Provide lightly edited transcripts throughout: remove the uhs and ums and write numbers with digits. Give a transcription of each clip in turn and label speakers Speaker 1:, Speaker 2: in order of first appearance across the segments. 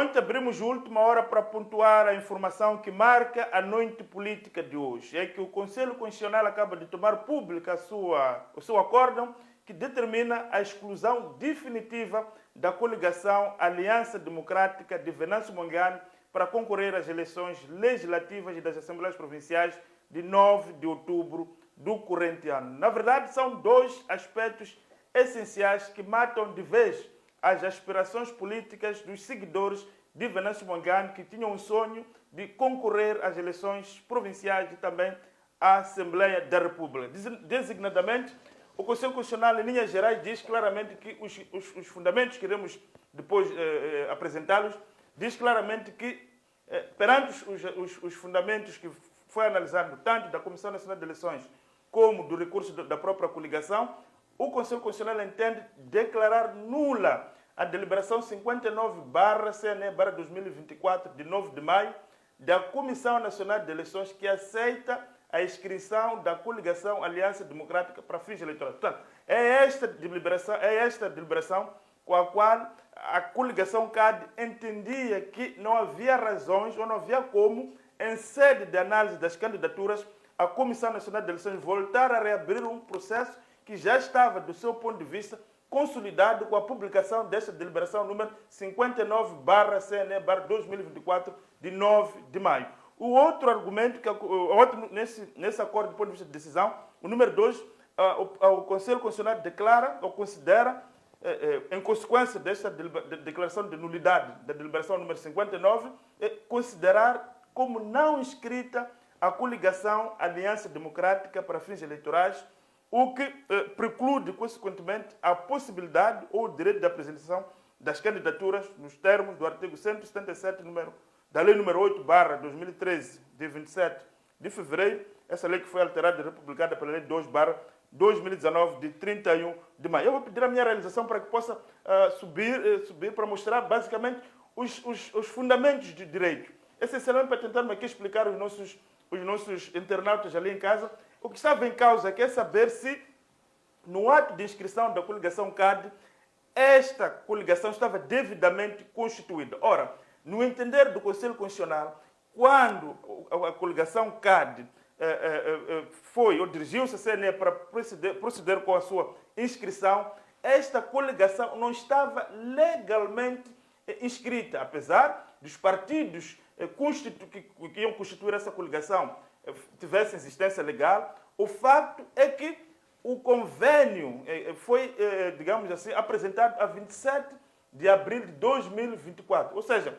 Speaker 1: Ontem abrimos a última hora para pontuar a informação que marca a noite política de hoje. É que o Conselho Constitucional acaba de tomar pública o seu acórdão que determina a exclusão definitiva da coligação Aliança Democrática de Venâncio Mondlane para concorrer às eleições legislativas e das Assembleias Provinciais de 9 de outubro do corrente ano. Na verdade, são dois aspectos essenciais que matam de vez as aspirações políticas dos seguidores de Venâncio Mondlane, que tinham o sonho de concorrer às eleições provinciais e também à Assembleia da República. Designadamente, o Conselho Constitucional, em linhas gerais, diz claramente que os fundamentos que iremos depois apresentá-los, diz claramente que, perante os fundamentos que foi analisado tanto da Comissão Nacional de Eleições como do recurso da própria coligação, o Conselho Constitucional entende declarar nula a deliberação 59/CNE/2024, de 9 de maio, da Comissão Nacional de Eleições, que aceita a inscrição da coligação Aliança Democrática para fins eleitorais. Portanto, é esta deliberação com a qual a coligação CAD entendia que não havia razões ou não havia como, em sede de análise das candidaturas, a Comissão Nacional de Eleições voltar a reabrir um processo que já estava, do seu ponto de vista, consolidado com a publicação desta deliberação número 59/CNE/2024, de 9 de maio. O outro argumento, nesse acordo do ponto de vista de decisão, o número 2, o Conselho Constitucional declara ou considera, em consequência desta declaração de nulidade da deliberação número 59, considerar como não inscrita a coligação Aliança Democrática para fins eleitorais, o que preclude, consequentemente, a possibilidade ou o direito de apresentação das candidaturas nos termos do artigo 177, da Lei nº 8/2013, de 27 de fevereiro, essa lei que foi alterada e republicada pela Lei 2/2019, de 31 de maio. Eu vou pedir a minha realização para que possa subir para mostrar, basicamente, os fundamentos de direito. Essencialmente, para tentarmos aqui explicar os nossos internautas ali em casa, o que estava em causa é saber se, no ato de inscrição da coligação CAD, esta coligação estava devidamente constituída. Ora, no entender do Conselho Constitucional, quando a coligação CAD foi ou dirigiu-se à CNE para proceder com a sua inscrição, esta coligação não estava legalmente inscrita, apesar dos partidos que iam constituir essa coligação tivessem existência legal. O facto é que o convênio foi, digamos assim, apresentado a 27 de abril de 2024. Ou seja,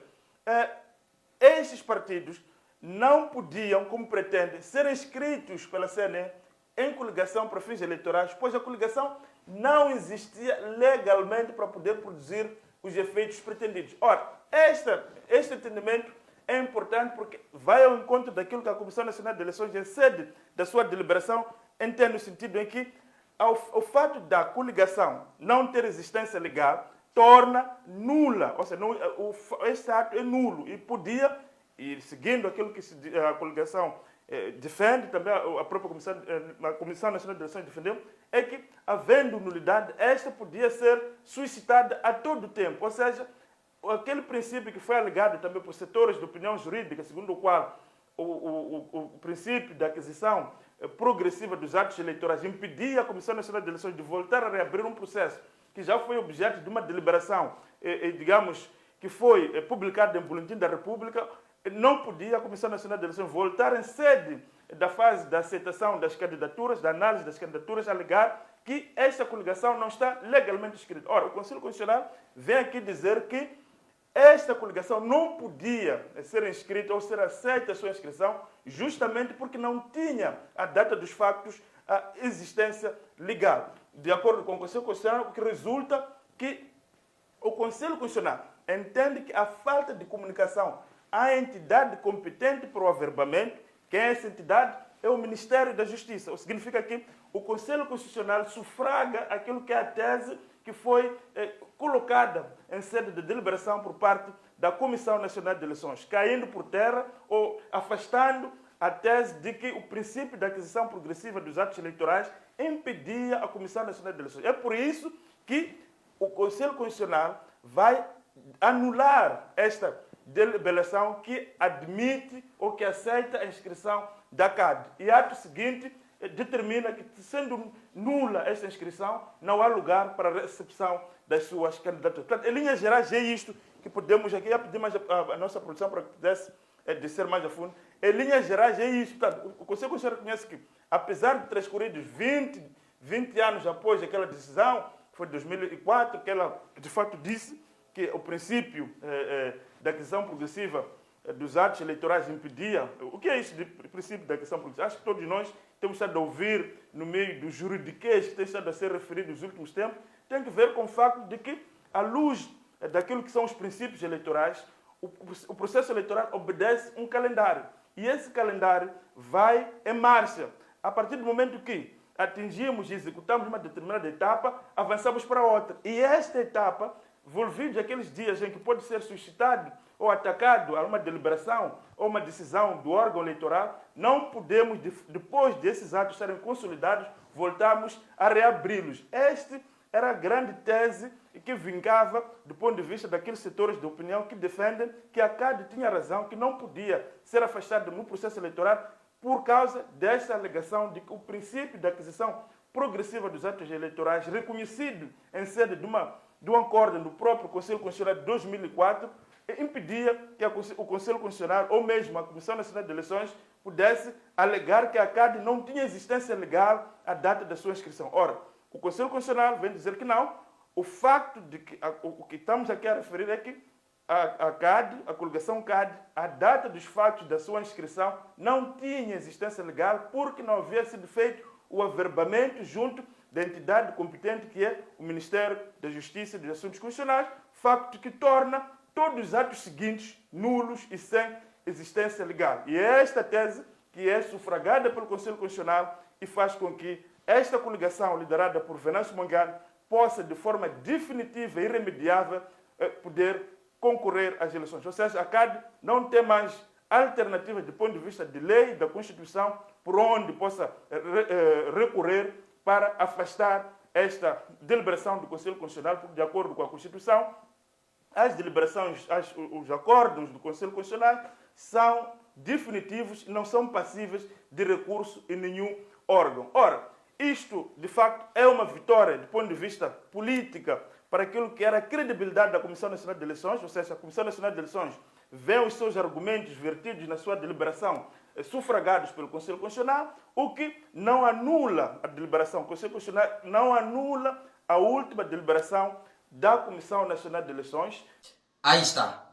Speaker 1: estes partidos não podiam, como pretendem, ser inscritos pela CNE em coligação para fins eleitorais, pois a coligação não existia legalmente para poder produzir os efeitos pretendidos. Ora, este entendimento é importante porque vai ao encontro daquilo que a Comissão Nacional de Eleições, em sede da sua deliberação, entende no sentido em que o fato da coligação não ter existência legal torna nula, ou seja, este ato é nulo e podia, e seguindo aquilo que a coligação defende, também a própria Comissão Nacional de Eleições defendeu, é que, havendo nulidade, esta podia ser suscitada a todo tempo, ou seja, aquele princípio que foi alegado também por setores de opinião jurídica, segundo o qual o princípio da aquisição progressiva dos atos eleitorais impedia a Comissão Nacional de Eleições de voltar a reabrir um processo que já foi objeto de uma deliberação, digamos, que foi publicada em Boletim da República, não podia a Comissão Nacional de Eleições voltar em sede da fase da aceitação das candidaturas, da análise das candidaturas, alegar que esta coligação não está legalmente inscrita. Ora, o Conselho Constitucional vem aqui dizer que esta coligação não podia ser inscrita ou ser aceita a sua inscrição justamente porque não tinha a data dos factos a existência legal. De acordo com o Conselho Constitucional, o que resulta que o Conselho Constitucional entende que a falta de comunicação à entidade competente para o averbamento, que é essa entidade, é o Ministério da Justiça. O que significa que o Conselho Constitucional sufraga aquilo que é a tese que foi colocada em sede de deliberação por parte da Comissão Nacional de Eleições, caindo por terra ou afastando a tese de que o princípio da aquisição progressiva dos atos eleitorais impedia a Comissão Nacional de Eleições. É por isso que o Conselho Constitucional vai anular esta deliberação que admite ou que aceita a inscrição da CAD. E ato seguinte determina que, sendo nula esta inscrição, não há lugar para a recepção das suas candidaturas. Portanto, em linhas gerais, é isto que podemos aqui, pedir mais a nossa produção para que pudesse descer mais a fundo. Em linhas gerais, é isto. Portanto, o Conselho Constitucional reconhece que, apesar de transcorridos 20 anos após aquela decisão, foi em 2004, que ela de fato disse que o princípio da aquisição progressiva dos atos eleitorais impedia. O que é isso de princípio da aquisição progressiva? Acho que todos nós temos estado a ouvir no meio do juridiquês que tem estado a ser referido nos últimos tempos, tem que ver com o facto de que, à luz daquilo que são os princípios eleitorais, o processo eleitoral obedece um calendário. E esse calendário vai em marcha. A partir do momento que atingimos e executamos uma determinada etapa, avançamos para outra. E esta etapa, envolvidos aqueles dias em que pode ser suscitado ou atacado a uma deliberação ou uma decisão do órgão eleitoral, não podemos, depois desses atos serem consolidados, voltarmos a reabri-los. Esta era a grande tese que vingava do ponto de vista daqueles setores de opinião que defendem que a CAD tinha razão, que não podia ser afastada no processo eleitoral por causa desta alegação de que o princípio da aquisição progressiva dos atos eleitorais, reconhecido em sede de um acórdão do próprio Conselho Constitucional de 2004, impedia que o Conselho Constitucional, ou mesmo a Comissão Nacional de Eleições, pudesse alegar que a CAD não tinha existência legal à data da sua inscrição. Ora, o Conselho Constitucional vem dizer que não. O facto de que o que estamos aqui a referir é que a CAD, a coligação CAD, a data dos fatos da sua inscrição não tinha existência legal porque não havia sido feito o averbamento junto da entidade competente que é o Ministério da Justiça e dos Assuntos Constitucionais, facto que torna todos os atos seguintes nulos e sem existência legal. E é esta tese que é sufragada pelo Conselho Constitucional e faz com que esta coligação liderada por Venâncio Mondlane possa, de forma definitiva e irremediável, poder concorrer às eleições. Ou seja, a CAD não tem mais alternativas do ponto de vista de lei, da Constituição, por onde possa recorrer para afastar esta deliberação do Conselho Constitucional, porque, de acordo com a Constituição, as deliberações, os acordos do Conselho Constitucional são definitivos e não são passíveis de recurso em nenhum órgão. Ora, isto, de facto, é uma vitória do ponto de vista política para aquilo que era a credibilidade da Comissão Nacional de Eleições, ou seja, a Comissão Nacional de Eleições vê os seus argumentos vertidos na sua deliberação sufragados pelo Conselho Constitucional, o que não anula a deliberação. O Conselho Constitucional não anula a última deliberação da Comissão Nacional de Eleições.
Speaker 2: Aí está.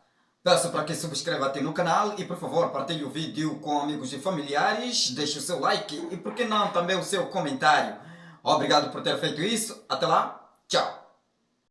Speaker 2: Peço para que subscreva aqui no canal e, por favor, partilhe o vídeo com amigos e familiares, deixe o seu like e, por que não, também o seu comentário. Obrigado por ter feito isso. Até lá. Tchau.